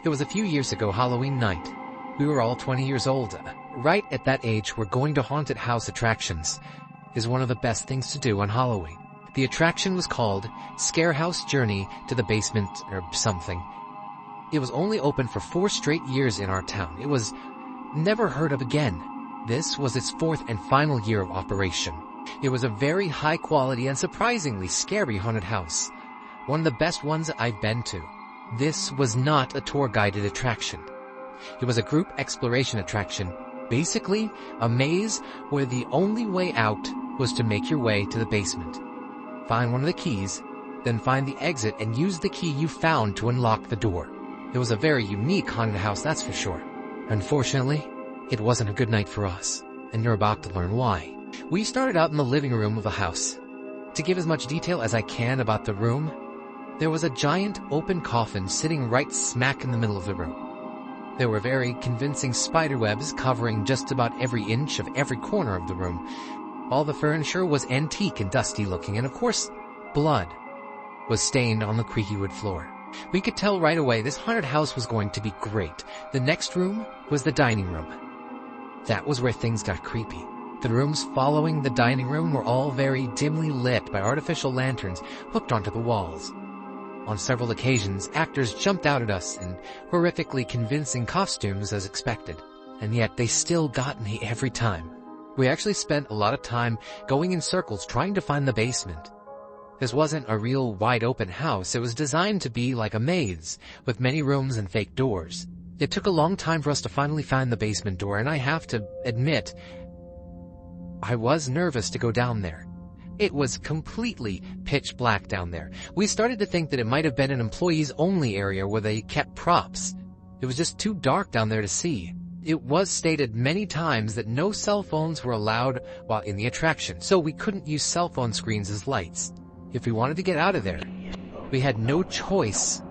It was a few years ago Halloween night. We were all 20 years old. Right at that age where going to haunted house attractions is one of the best things to do on Halloween. The attraction was called Scarehouse Journey to the Basement or something. It was only open for 4 straight years in our town. It was never heard of again. This was its 4th and final year of operation. It was a very high quality and surprisingly scary haunted house. One of the best ones I've been to. This was not a tour guided attraction. It was a group exploration attraction. Basically, a maze where the only way out was to make your way to the basement. Find one of the keys, then find the exit and use the key you found to unlock the door. It was a very unique haunted house, that's for sure. Unfortunately, it wasn't a good night for us, and you're about to learn why. We started out in the living room of the house. To give as much detail as I can about the room, there was a giant open coffin sitting right smack in the middle of the room. There were very convincing spider webs covering just about every inch of every corner of the room. All the furniture was antique and dusty looking, and of course, blood was stained on the creaky wood floor. We could tell right away this haunted house was going to be great. The next room was the dining room. That was where things got creepy. The rooms following the dining room were all very dimly lit by artificial lanterns hooked onto the walls. On several occasions, actors jumped out at us in horrifically convincing costumes as expected, and yet they still got me every time. We actually spent a lot of time going in circles trying to find the basement. This wasn't a real wide-open house. It was designed to be like a maze, with many rooms and fake doors. It took a long time for us to finally find the basement door, and I have to admit, I was nervous to go down there. It was completely pitch black down there. We started to think that it might have been an employees-only area where they kept props. It was just too dark down there to see. It was stated many times that no cell phones were allowed while in the attraction, so we couldn't use cell phone screens as lights. If we wanted to get out of there, we had no choice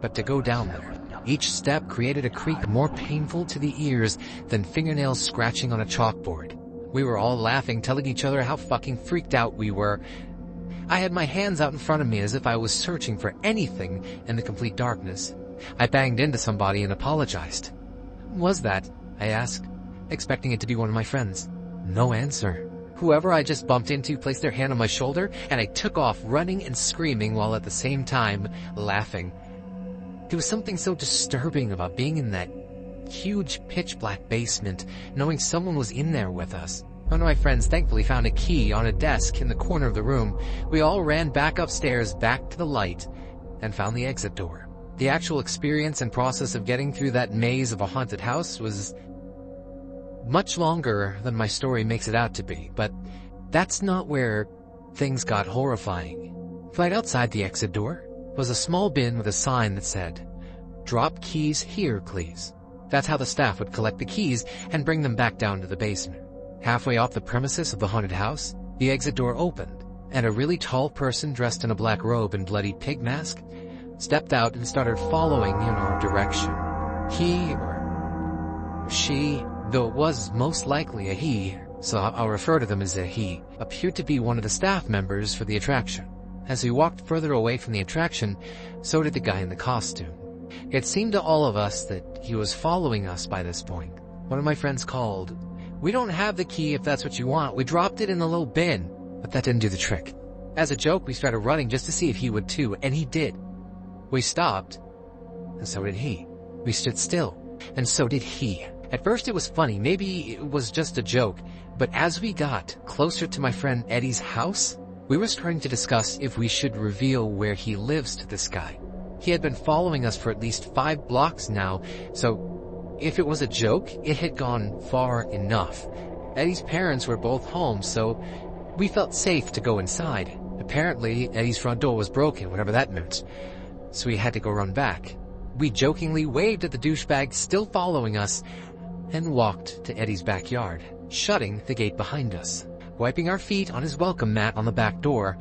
but to go down there. Each step created a creak more painful to the ears than fingernails scratching on a chalkboard. We were all laughing, telling each other how fucking freaked out we were. I had my hands out in front of me as if I was searching for anything in the complete darkness. I banged into somebody and apologized. "Who was that?" I asked, expecting it to be one of my friends. No answer. Whoever I just bumped into placed their hand on my shoulder, and I took off running and screaming while at the same time laughing. There was something so disturbing about being in that huge pitch-black basement, knowing someone was in there with us. One of my friends thankfully found a key on a desk in the corner of the room. We all ran back upstairs, back to the light, and found the exit door. The actual experience and process of getting through that maze of a haunted house was much longer than my story makes it out to be, but that's not where things got horrifying. Right outside the exit door was a small bin with a sign that said, "Drop keys here, please." That's how the staff would collect the keys and bring them back down to the basement. Halfway off the premises of the haunted house, the exit door opened, and a really tall person dressed in a black robe and bloody pig mask stepped out and started following in our direction. He or she, though it was most likely a he, so I'll refer to them as a he, appeared to be one of the staff members for the attraction. As we walked further away from the attraction, so did the guy in the costume. It seemed to all of us that he was following us by this point. One of my friends called, "We don't have the key if that's what you want. We dropped it in the little bin." But that didn't do the trick. As a joke, we started running just to see if he would too, and he did. We stopped, and so did he. We stood still, and so did he. At first it was funny, maybe it was just a joke, but as we got closer to my friend Eddie's house, we were starting to discuss if we should reveal where he lives to this guy. He had been following us for at least 5 blocks now, so if it was a joke, it had gone far enough. Eddie's parents were both home, so we felt safe to go inside. Apparently, Eddie's front door was broken, whatever that meant, so we had to go run back. We jokingly waved at the douchebag still following us and walked to Eddie's backyard, shutting the gate behind us. Wiping our feet on his welcome mat on the back door,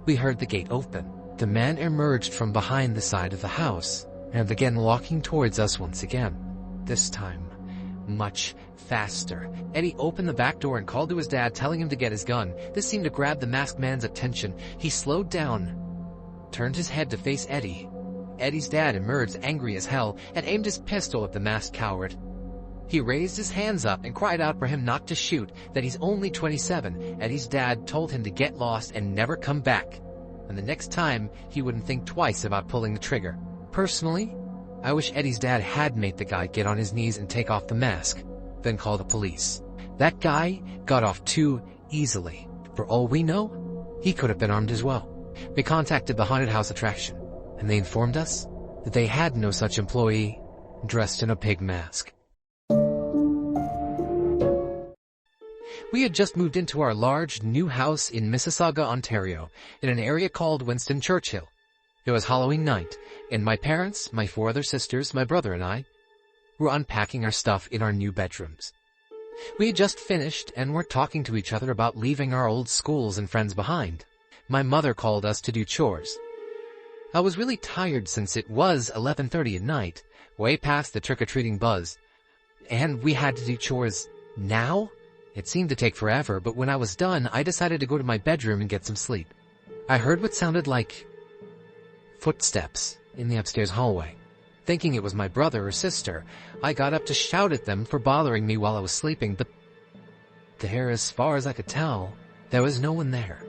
we heard the gate open. The man emerged from behind the side of the house and began walking towards us once again. This time, much faster. Eddie opened the back door and called to his dad, telling him to get his gun. This seemed to grab the masked man's attention. He slowed down, turned his head to face Eddie, Eddie's dad emerged angry as hell and aimed his pistol at the masked coward. He raised his hands up and cried out for him not to shoot, that he's only 27. Eddie's dad told him to get lost and never come back, and the next time he wouldn't think twice about pulling the trigger. Personally, I wish Eddie's dad had made the guy get on his knees and take off the mask, then call the police. That guy got off too easily. For all we know, he could have been armed as well. We contacted the haunted house attraction, and they informed us that they had no such employee dressed in a pig mask. We had just moved into our large new house in Mississauga, Ontario, in an area called Winston Churchill. It was Halloween night, and my parents, my 4 other sisters, my brother and I were unpacking our stuff in our new bedrooms. We had just finished and were talking to each other about leaving our old schools and friends behind. My mother called us to do chores. I was really tired since it was 11:30 at night, way past the trick-or-treating buzz, and we had to do chores now? It seemed to take forever, but when I was done, I decided to go to my bedroom and get some sleep. I heard what sounded like footsteps in the upstairs hallway. Thinking it was my brother or sister, I got up to shout at them for bothering me while I was sleeping, but there, as far as I could tell, there was no one there.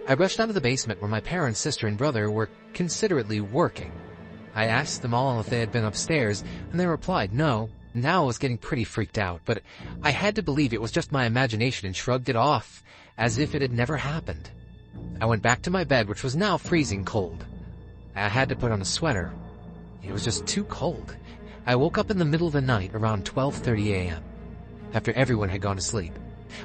I rushed out of the basement where my parents, sister, and brother were considerately working. I asked them all if they had been upstairs, and they replied no. Now I was getting pretty freaked out, but I had to believe it was just my imagination and shrugged it off as if it had never happened. I went back to my bed, which was now freezing cold. I had to put on a sweater. It was just too cold. I woke up in the middle of the night around 12:30 a.m. after everyone had gone to sleep.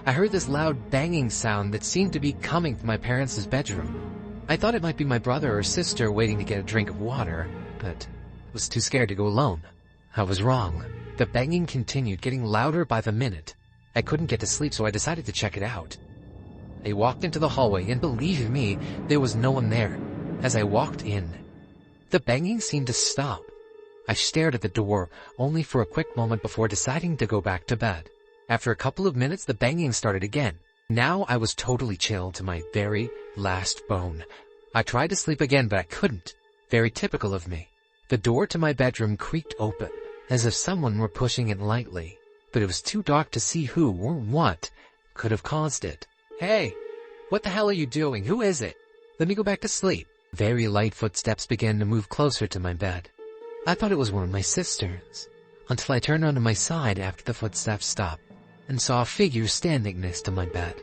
I heard this loud banging sound that seemed to be coming from my parents' bedroom. I thought it might be my brother or sister waiting to get a drink of water, but I was too scared to go alone. I was wrong. The banging continued, getting louder by the minute. I couldn't get to sleep, so I decided to check it out. I walked into the hallway, and believe me, there was no one there. As I walked in, the banging seemed to stop. I stared at the door, only for a quick moment before deciding to go back to bed. After a couple of minutes, the banging started again. Now I was totally chilled to my very last bone. I tried to sleep again, but I couldn't. Very typical of me. The door to my bedroom creaked open, as if someone were pushing it lightly, but it was too dark to see who or what could have caused it. Hey, what the hell are you doing? Who is it? Let me go back to sleep. Very light footsteps began to move closer to my bed. I thought it was one of my sisters, until I turned onto my side after the footsteps stopped, and saw a figure standing next to my bed.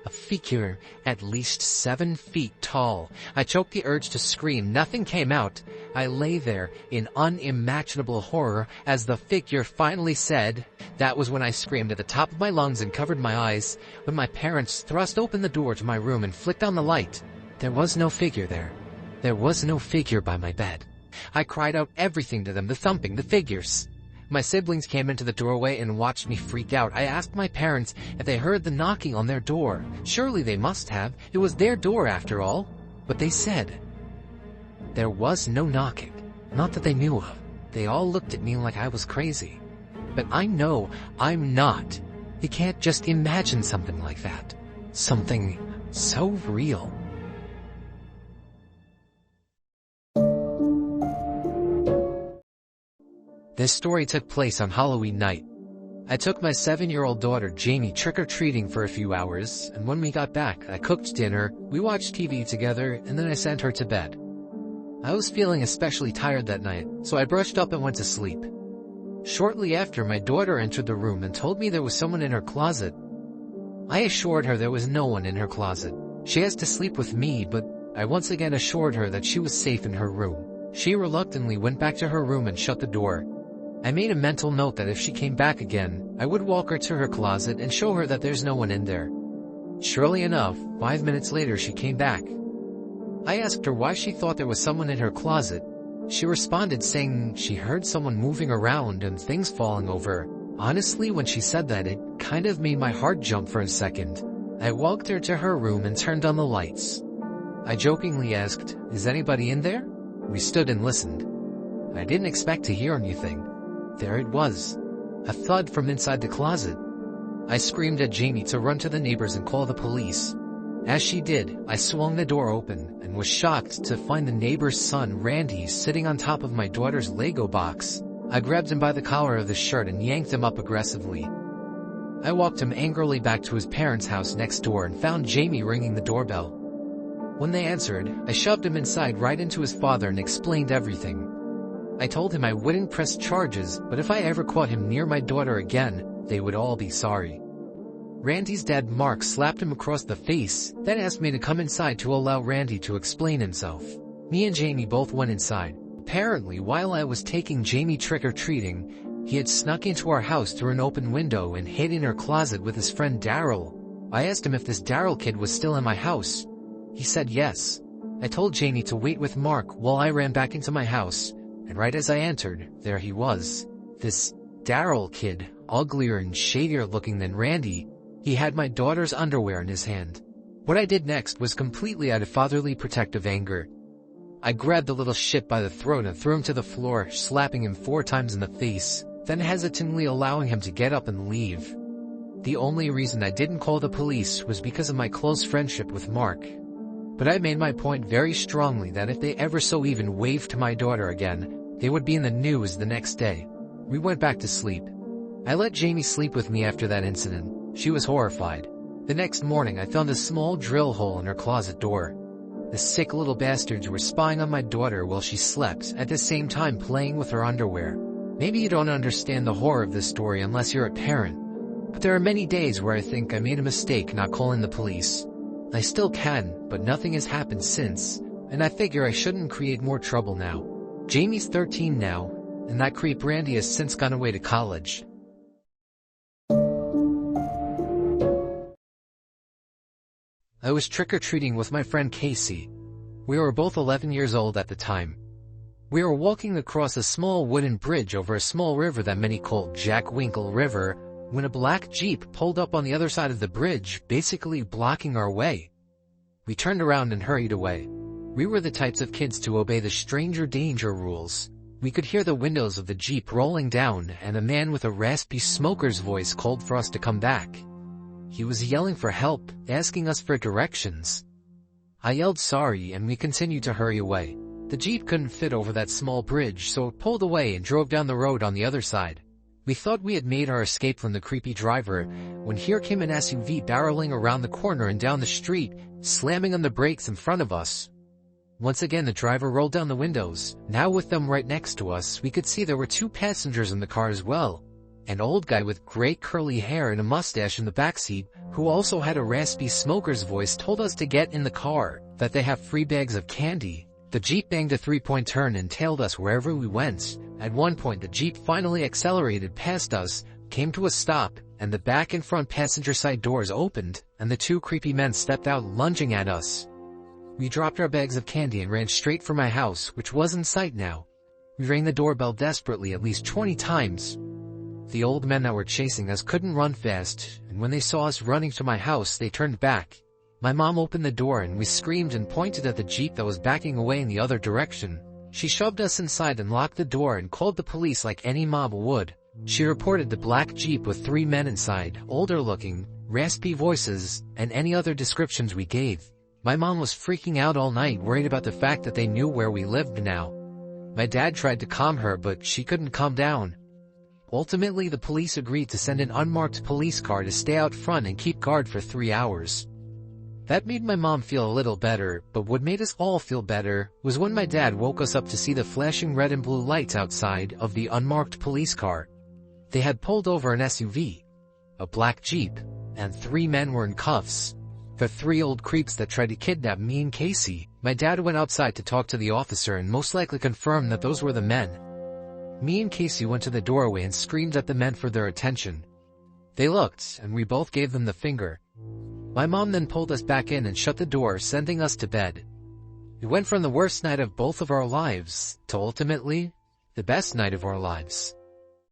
A figure at least 7 feet tall. I choked the urge to scream. Nothing came out. I lay there in unimaginable horror as the figure finally said. That was when I screamed at the top of my lungs and covered my eyes, when my parents thrust open the door to my room and flicked on the light. There was no figure there. There was no figure by my bed. I cried out everything to them, the thumping, the figures. My siblings came into the doorway and watched me freak out. I asked my parents if they heard the knocking on their door. Surely they must have. It was their door after all. But they said there was no knocking. Not that they knew of. They all looked at me like I was crazy. But I know I'm not. You can't just imagine something like that. Something so real. This story took place on Halloween night. I took my 7-year-old daughter, Jamie, trick-or-treating for a few hours, and when we got back, I cooked dinner, we watched TV together, and then I sent her to bed. I was feeling especially tired that night, so I brushed up and went to sleep. Shortly after, my daughter entered the room and told me there was someone in her closet. I assured her there was no one in her closet. She has to sleep with me, but I once again assured her that she was safe in her room. She reluctantly went back to her room and shut the door. I made a mental note that if she came back again, I would walk her to her closet and show her that there's no one in there. Surely enough, 5 minutes later she came back. I asked her why she thought there was someone in her closet. She responded saying she heard someone moving around and things falling over. Honestly, when she said that, it kind of made my heart jump for a second. I walked her to her room and turned on the lights. I jokingly asked, "Is anybody in there?" We stood and listened. I didn't expect to hear anything. There it was, a thud from inside the closet. I screamed at Jamie to run to the neighbors and call the police. As she did, I swung the door open and was shocked to find the neighbor's son, Randy, sitting on top of my daughter's Lego box. I grabbed him by the collar of the shirt and yanked him up aggressively. I walked him angrily back to his parents' house next door and found Jamie ringing the doorbell. When they answered, I shoved him inside right into his father and explained everything. I told him I wouldn't press charges, but if I ever caught him near my daughter again, they would all be sorry. Randy's dad, Mark, slapped him across the face, then asked me to come inside to allow Randy to explain himself. Me and Jamie both went inside. Apparently, while I was taking Jamie trick-or-treating, he had snuck into our house through an open window and hid in her closet with his friend Daryl. I asked him if this Daryl kid was still in my house. He said yes. I told Jamie to wait with Mark while I ran back into my house, and right as I entered, there he was. This Daryl kid, uglier and shadier looking than Randy. He had my daughter's underwear in his hand. What I did next was completely out of fatherly protective anger. I grabbed the little shit by the throat and threw him to the floor, slapping him 4 times in the face, then hesitantly allowing him to get up and leave. The only reason I didn't call the police was because of my close friendship with Mark. But I made my point very strongly that if they ever so even waved to my daughter again, they would be in the news the next day. We went back to sleep. I let Jamie sleep with me after that incident. She was horrified. The next morning I found a small drill hole in her closet door. The sick little bastards were spying on my daughter while she slept, at the same time playing with her underwear. Maybe you don't understand the horror of this story unless you're a parent, but there are many days where I think I made a mistake not calling the police. I still can, but nothing has happened since, and I figure I shouldn't create more trouble now. Jamie's 13 now, and that creep Randy has since gone away to college. I was trick-or-treating with my friend Casey. We were both 11 years old at the time. We were walking across a small wooden bridge over a small river that many called Jack Winkle River, when a black Jeep pulled up on the other side of the bridge, basically blocking our way. We turned around and hurried away. We were the types of kids to obey the stranger danger rules. We could hear the windows of the Jeep rolling down, and a man with a raspy smoker's voice called for us to come back. He was yelling for help, asking us for directions. I yelled sorry and we continued to hurry away. The Jeep couldn't fit over that small bridge, so it pulled away and drove down the road on the other side. We thought we had made our escape from the creepy driver, when here came an SUV barreling around the corner and down the street, slamming on the brakes in front of us. Once again the driver rolled down the windows. Now with them right next to us, we could see there were 2 passengers in the car as well. An old guy with gray curly hair and a mustache in the backseat, who also had a raspy smoker's voice, told us to get in the car, that they have free bags of candy. The Jeep banged a 3-point turn and tailed us wherever we went. At one point the Jeep finally accelerated past us, came to a stop, and the back and front passenger side doors opened, and the 2 creepy men stepped out lunging at us. We dropped our bags of candy and ran straight for my house, which was in sight now. We rang the doorbell desperately at least 20 times. The old men that were chasing us couldn't run fast, and when they saw us running to my house, they turned back. My mom opened the door and we screamed and pointed at the Jeep that was backing away in the other direction. She shoved us inside and locked the door and called the police like any mob would. She reported the black Jeep with 3 men inside, older looking, raspy voices, and any other descriptions we gave. My mom was freaking out all night, worried about the fact that they knew where we lived now. My dad tried to calm her, but she couldn't calm down. Ultimately, the police agreed to send an unmarked police car to stay out front and keep guard for 3 hours. That made my mom feel a little better, but what made us all feel better was when my dad woke us up to see the flashing red and blue lights outside of the unmarked police car. They had pulled over an SUV, a black Jeep, and 3 men were in cuffs. The 3 old creeps that tried to kidnap me and Casey. My dad went outside to talk to the officer and most likely confirmed that those were the men. Me and Casey went to the doorway and screamed at the men for their attention. They looked, and we both gave them the finger. My mom then pulled us back in and shut the door, sending us to bed. We went from the worst night of both of our lives to ultimately the best night of our lives.